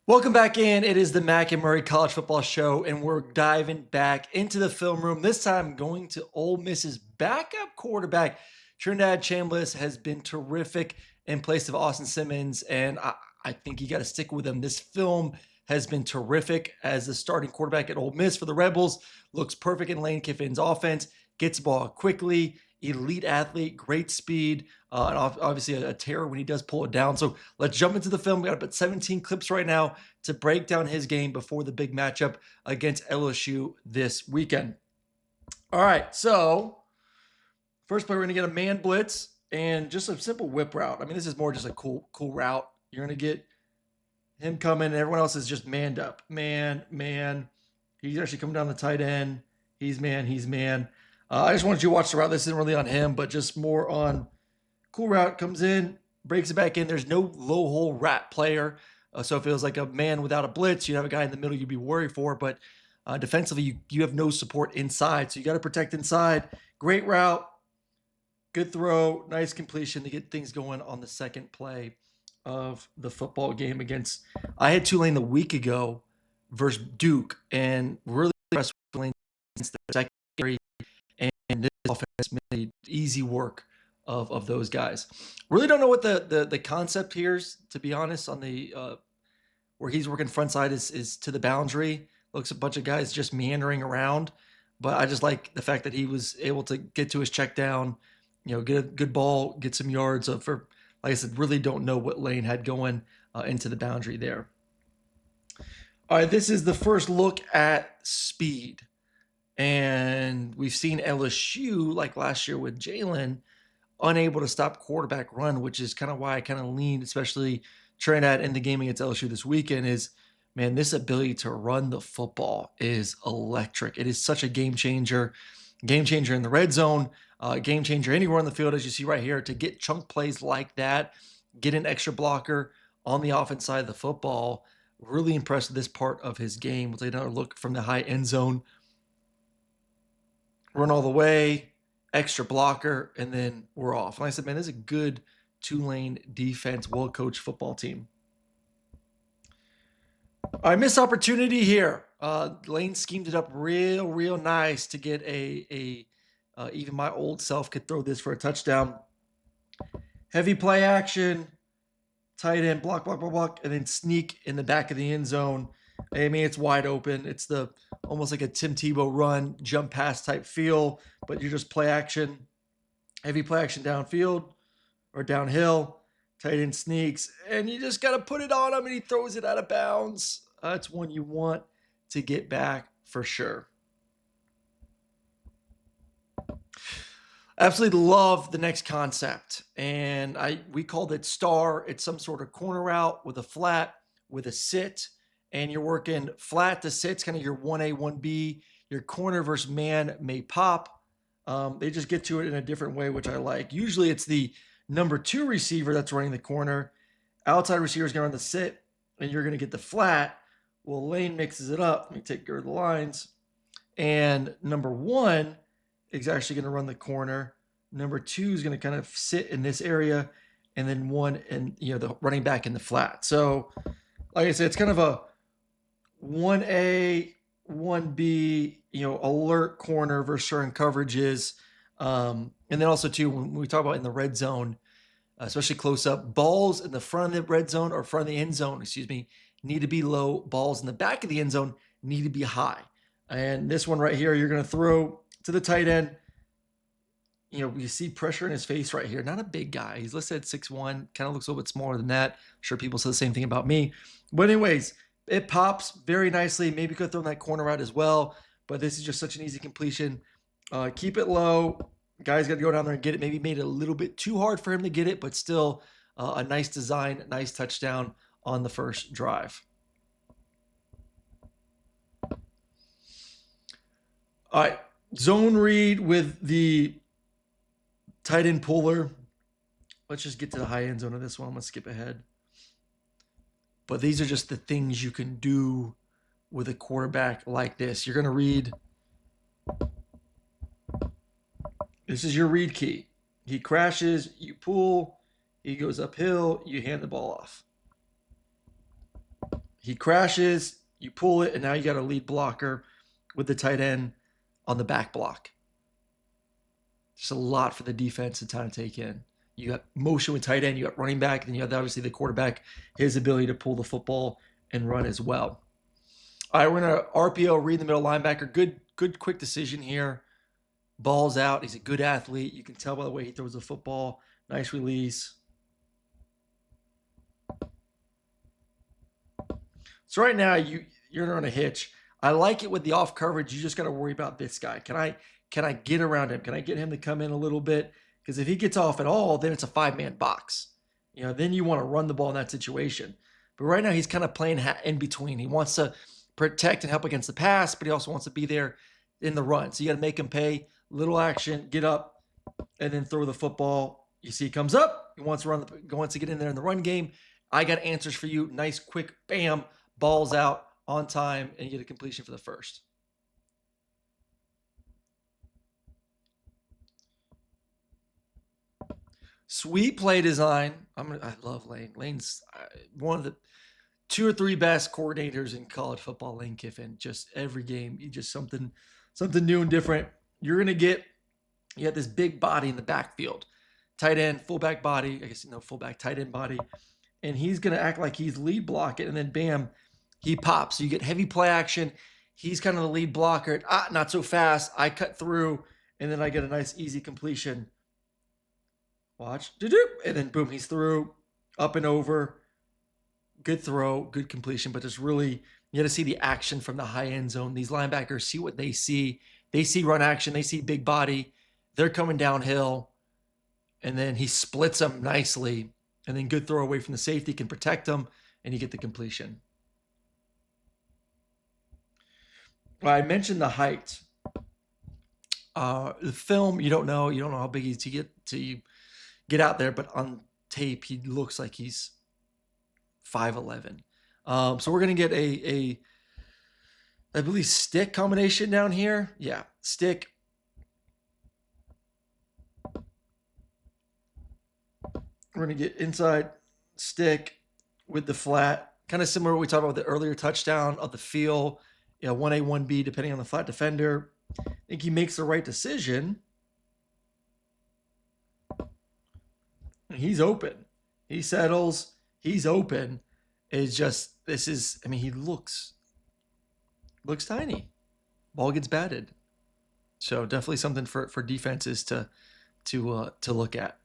Welcome back in. It is the Mac and Murray College Football Show, and we're diving back into the film room. This time, going to Ole Miss's backup quarterback. Trinidad Chambliss has been terrific in place of Austin Simmons, and I think you got to stick with him. This film has been terrific as the starting quarterback at Ole Miss for the Rebels. Looks perfect in Lane Kiffin's offense. Gets the ball quickly. Elite athlete, great speed, and obviously a terror when he does pull it down. So let's jump into the film. We got about 17 clips right now to break down his game before the big matchup against LSU this weekend. All right, so first play, we're going to get a man blitz and just a simple whip route. I mean, this is more just a cool route. You're going to get him coming, and everyone else is just manned up. Man. He's actually coming down the tight end. He's man. I just wanted you to watch the route. This isn't really on him, but just more on cool route. Comes in, breaks it back in. There's no low hole rat player. So if it was like a man without a blitz, you'd have a guy in the middle you'd be worried for. But defensively, you have no support inside. So you got to protect inside. Great route. Good throw. Nice completion to get things going on the second play of the football game against. I had Tulane the week ago versus Duke, and really impressed with Tulane against the secondary. And this offense made easy work of those guys. Really don't know what the concept here is, to be honest, on the where he's working front side is to the boundary. Looks a bunch of guys just meandering around. But I just like the fact that he was able to get to his check down, get a good ball, get some yards for, like I said, really don't know what Lane had going into the boundary there. All right, this is the first look at speed. And we've seen LSU, like last year with Jalen, unable to stop quarterback run, which is kind of why I kind of leaned, especially Trinidad in the game against LSU this weekend, is, man, this ability to run the football is electric. It is such a game changer in the red zone, game changer anywhere on the field, as you see right here, to get chunk plays like that, get an extra blocker on the offense side of the football. Really impressed with this part of his game. We'll take another look from the high end zone. Run all the way, extra blocker, and then we're off. And I said, man, this is a good Tulane defense, well-coached football team. All right, missed opportunity here. Lane schemed it up real nice to get even my old self could throw this for a touchdown. Heavy play action, tight end, block, and then sneak in the back of the end zone. I mean, it's wide open. It's almost like a Tim Tebow run, jump pass type feel, but you're just play action, heavy play action downfield or downhill. Tight end sneaks, and you just got to put it on him, and he throws it out of bounds. That's one you want to get back for sure. Absolutely love the next concept, and we called it star. It's some sort of corner route with a flat, with a sit, and you're working flat to sit. It's kind of your 1A, 1B. Your corner versus man may pop. They just get to it in a different way, which I like. Usually it's the number 2 receiver that's running the corner. Outside receiver is going to run the sit, and you're going to get the flat. Well, Lane mixes it up. Let me take care of the lines. And number 1 is actually going to run the corner. Number 2 is going to kind of sit in this area, and then 1 and the running back in the flat. So, like I said, it's kind of a 1A, 1B, alert corner versus certain coverages. And then also too, when we talk about in the red zone, especially close up, balls in the front of the red zone or front of the end zone, need to be low. Balls in the back of the end zone need to be high. And this one right here, you're going to throw to the tight end. You see pressure in his face right here. Not a big guy. He's listed at 6'1", kind of looks a little bit smaller than that. I'm sure people say the same thing about me. But anyways, it pops very nicely. Maybe could have thrown that corner out as well. But this is just such an easy completion. Keep it low. Guys got to go down there and get it. Maybe made it a little bit too hard for him to get it, but still a nice design, nice touchdown on the first drive. All right, zone read with the tight end puller. Let's just get to the high end zone of this one. I'm going to skip ahead. But these are just the things you can do with a quarterback like this. You're going to read. This is your read key. He crashes, you pull, he goes uphill, you hand the ball off. He crashes, you pull it, and now you got a lead blocker with the tight end on the back block. Just a lot for the defense to kind of take in. You got motion with tight end, you got running back, and then you have obviously the quarterback, his ability to pull the football and run as well. All right, we're gonna RPO, read the middle linebacker. Good quick decision here. Ball's out. He's a good athlete. You can tell by the way he throws the football. Nice release. So right now you're on a hitch. I like it with the off coverage. You just got to worry about this guy. Can I get around him? Can I get him to come in a little bit? Because if he gets off at all, then it's a 5-man box. Then you want to run the ball in that situation. But right now he's kind of playing in between. He wants to protect and help against the pass, but he also wants to be there in the run. So you got to make him pay. Little action, get up, and then throw the football. You see he comes up. He wants to get in there in the run game. I got answers for you. Nice, quick, bam, ball's out on time, and you get a completion for the first. Sweet play design. I love Lane. Lane's one of the 2 or 3 best coordinators in college football. Lane Kiffin. Just every game, just something new and different. You're gonna get this big body in the backfield, tight end, fullback body. I guess fullback, tight end body, and he's gonna act like he's lead blocking, and then bam, he pops. So you get heavy play action. He's kind of the lead blocker. Not so fast. I cut through, and then I get a nice easy completion. Watch, and then boom, he's through, up and over. Good throw, good completion, but just really you got to see the action from the high end zone. These linebackers see what they see. They see run action. They see big body. They're coming downhill, and then he splits them nicely, and then good throw away from the safety, can protect them, and you get the completion. Well, I mentioned the height. The film, you don't know how big he's to get out there, but on tape he looks like he's 5'11". So we're gonna get a I believe stick combination down here. Yeah, stick. We're gonna get inside stick with the flat, kind of similar to what we talked about with the earlier touchdown of the feel. 1A, 1B, depending on the flat defender. I think he makes the right decision. He's open. He settles. He's open. It's just he looks tiny. Ball gets batted. So definitely something for defenses to look at.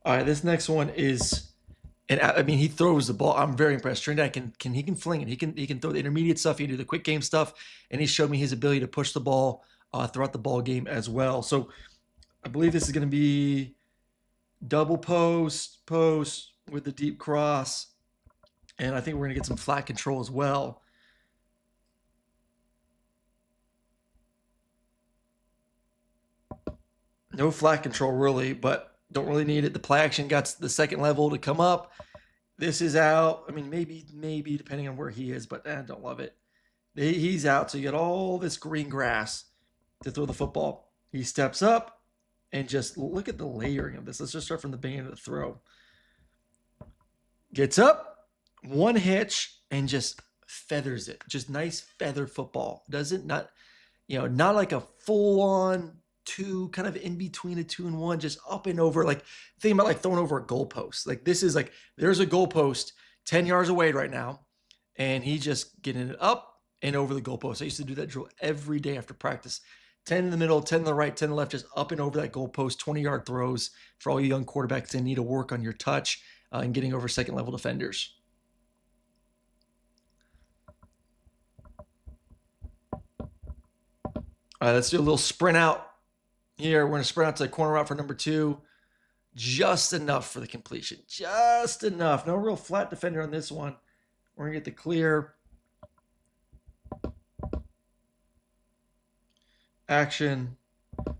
All right, this next one is, and he throws the ball. I'm very impressed. Trinidad can fling it. He can throw the intermediate stuff. He can do the quick game stuff, and he showed me his ability to push the ball throughout the ball game as well. So I believe this is going to be double post with the deep cross, and I think we're going to get some flat control as well. No flat control really, but don't really need it. The play action got the second level to come up. This is out. Maybe depending on where he is, but I don't love it. He's out, so you get all this green grass to throw the football. He steps up, and just look at the layering of this. Let's just start from the beginning of the throw. Gets up, one hitch, and just feathers it. Just nice feather football. Not like a full-on 2, kind of in between a 2 and 1, just up and over. Like, think about like throwing over a goalpost. Like, this is like, there's a goalpost 10 yards away right now, and he just getting it up and over the goalpost. I used to do that drill every day after practice. 10 in the middle, 10 to the right, 10 to the left, just up and over that goalpost, 20-yard throws for all you young quarterbacks that need to work on your touch and getting over second-level defenders. All right, let's do a little sprint out here. We're going to sprint out to the corner route for number 2. Just enough for the completion. Just enough. No real flat defender on this one. We're going to get the clear. Action.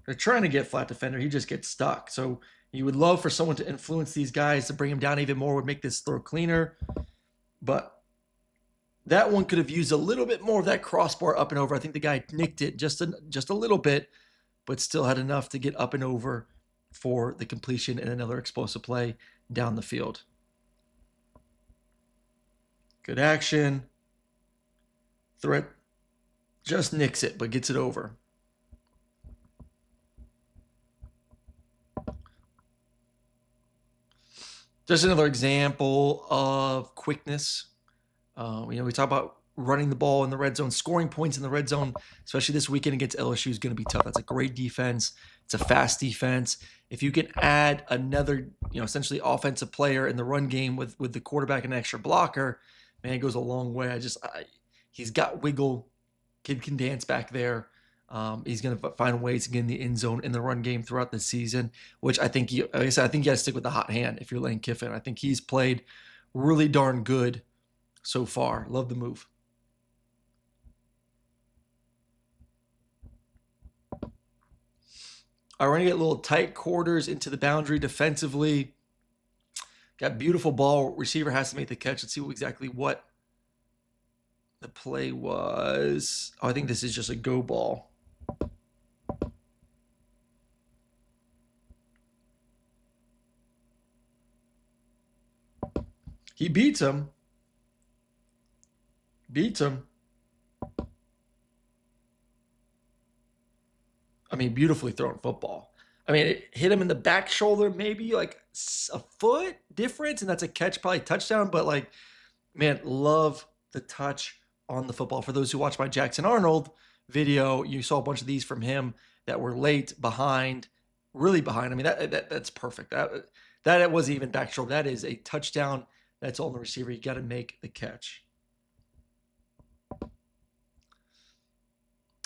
They're trying to get flat defender. He just gets stuck. So you would love for someone to influence these guys to bring him down even more, would make this throw cleaner. But that one could have used a little bit more of that crossbar up and over. I think the guy nicked it just a little bit, but still had enough to get up and over for the completion and another explosive play down the field. Good action. Threat just nicks it, but gets it over. Just another example of quickness. We talk about running the ball in the red zone, scoring points in the red zone, especially this weekend against LSU is going to be tough. That's a great defense. It's a fast defense. If you can add another, essentially offensive player in the run game with the quarterback and an extra blocker, man, it goes a long way. He's got wiggle. Kid can dance back there. He's going to find ways to get in the end zone in the run game throughout the season, which I think, like I said, I think you got to stick with the hot hand if you're Lane Kiffin. I think he's played really darn good so far. Love the move. All right, we're going to get a little tight quarters into the boundary defensively. Got beautiful ball. Receiver has to make the catch. Let's see exactly what the play was. Oh, I think this is just a go ball. He beats him. I mean, beautifully thrown football. I mean, it hit him in the back shoulder, maybe like a foot difference, and that's a catch, probably touchdown. But like, man, love the touch on the football. For those who watched my Jackson Arnold video, you saw a bunch of these from him that were late, behind, really behind. I mean, that's perfect. That it wasn't even back shoulder. That is a touchdown. That's on the receiver. You got to make the catch.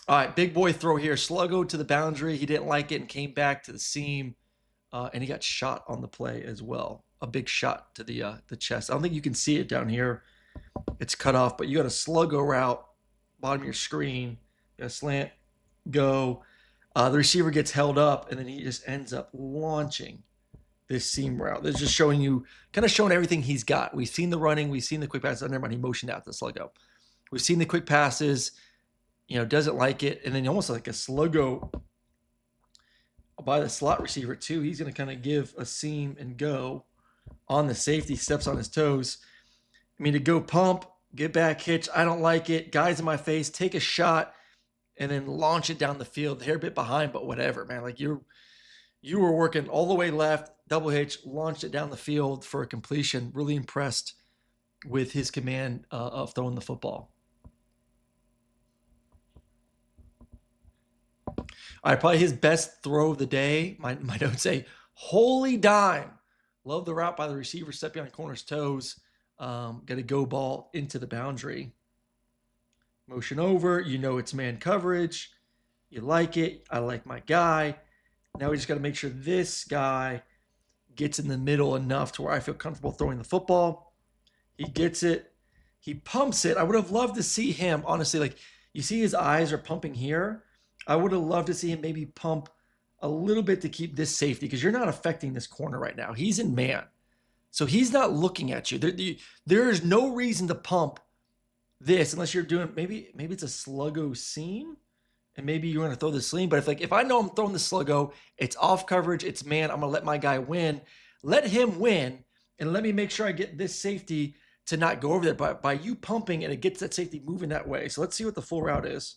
All right, big boy throw here. Sluggo to the boundary. He didn't like it and came back to the seam, and he got shot on the play as well. A big shot to the chest. I don't think you can see it down here. It's cut off, but you got a Sluggo route, bottom of your screen. You got a slant, go. The receiver gets held up, and then he just ends up launching this seam route. This is just showing you, kind of showing everything he's got. We've seen the running. We've seen the quick passes. Never mind, he motioned out the Sluggo. We've seen the quick passes. Doesn't like it. And then almost like a Sluggo by the slot receiver too. He's going to kind of give a seam and go on the safety, steps on his toes. I mean, to go pump, get back hitch. I don't like it. Guys in my face, take a shot and then launch it down the field. Hair bit behind, but whatever, man. Like you were working all the way left, double hitch, launched it down the field for a completion. Really impressed with his command of throwing the football. All right, probably his best throw of the day. My notes say, holy dime. Love the route by the receiver, step behind corner's toes. Got a go ball into the boundary. Motion over. It's man coverage. You like it. I like my guy. Now we just got to make sure this guy gets in the middle enough to where I feel comfortable throwing the football. He gets it. He pumps it. I would have loved to see him, honestly, like you see his eyes are pumping here. I would have loved to see him maybe pump a little bit to keep this safety, because you're not affecting this corner right now. He's in man. So he's not looking at you. There is no reason to pump this unless you're doing, maybe it's a Sluggo seam, and maybe you're going to throw the seam. But if I know I'm throwing the Sluggo, it's off coverage, it's man, I'm going to let my guy win. Let him win, and let me make sure I get this safety to not go over there by you pumping, and it gets that safety moving that way. So let's see what the full route is.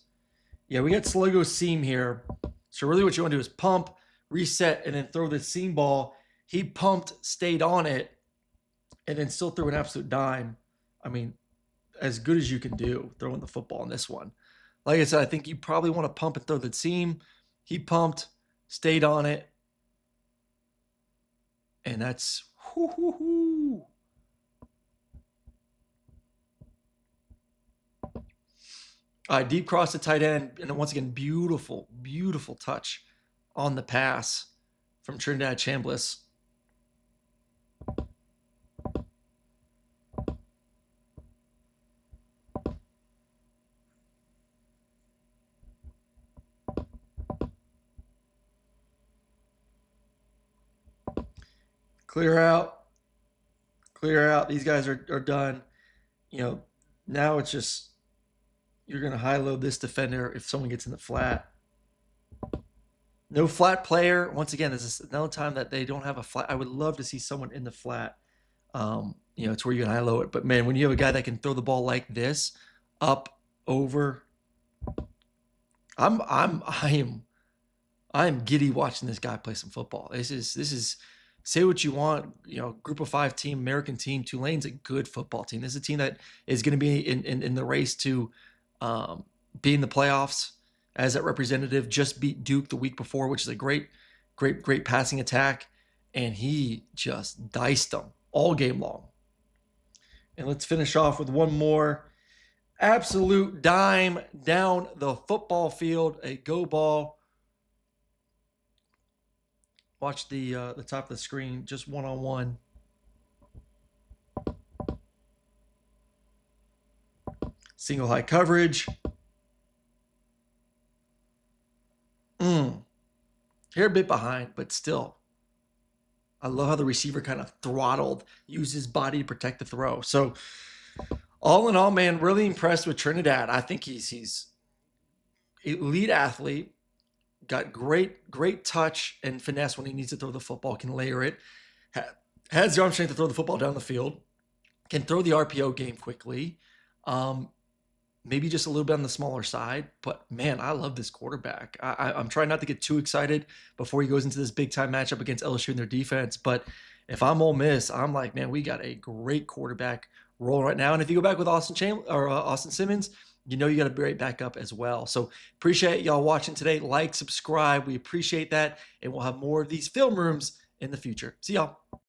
Yeah, we got Sluggo seam here. So really what you want to do is pump, reset, and then throw the seam ball. He pumped, stayed on it, and then still threw an absolute dime. I mean, as good as you can do throwing the football in this one. Like I said, I think you probably want to pump and throw the seam. He pumped, stayed on it, and that's whoo. Deep cross to tight end, and then once again, beautiful touch on the pass from Trinidad Chambliss. Clear out. These guys are done. Now it's just, you're going to high load this defender if someone gets in the flat. No flat player. Once again, this is another time that they don't have a flat. I would love to see someone in the flat. It's where you can high low it. But man, when you have a guy that can throw the ball like this, up, over, I am giddy watching this guy play some football. This is say what you want, group of five team, American team. Tulane's a good football team. This is a team that is going to be in the race to be in the playoffs as that representative. Just beat Duke the week before, which is a great passing attack, and he just diced them all game long. And let's finish off with one more absolute dime down the football field, a go ball. Watch the top of the screen, just one-on-one. Single high coverage. Here a bit behind, but still. I love how the receiver kind of throttled, used his body to protect the throw. So all in all, man, really impressed with Trinidad. I think he's elite athlete, got great touch and finesse when he needs to throw the football, can layer it, has the arm strength to throw the football down the field, can throw the RPO game quickly. Maybe just a little bit on the smaller side, but man, I love this quarterback. I'm trying not to get too excited before he goes into this big time matchup against LSU in their defense. But if I'm Ole Miss, I'm like, man, we got a great quarterback rolling right now. And if you go back with Austin Simmons, you got a great backup as well. So appreciate y'all watching today. Like, subscribe. We appreciate that. And we'll have more of these film rooms in the future. See y'all.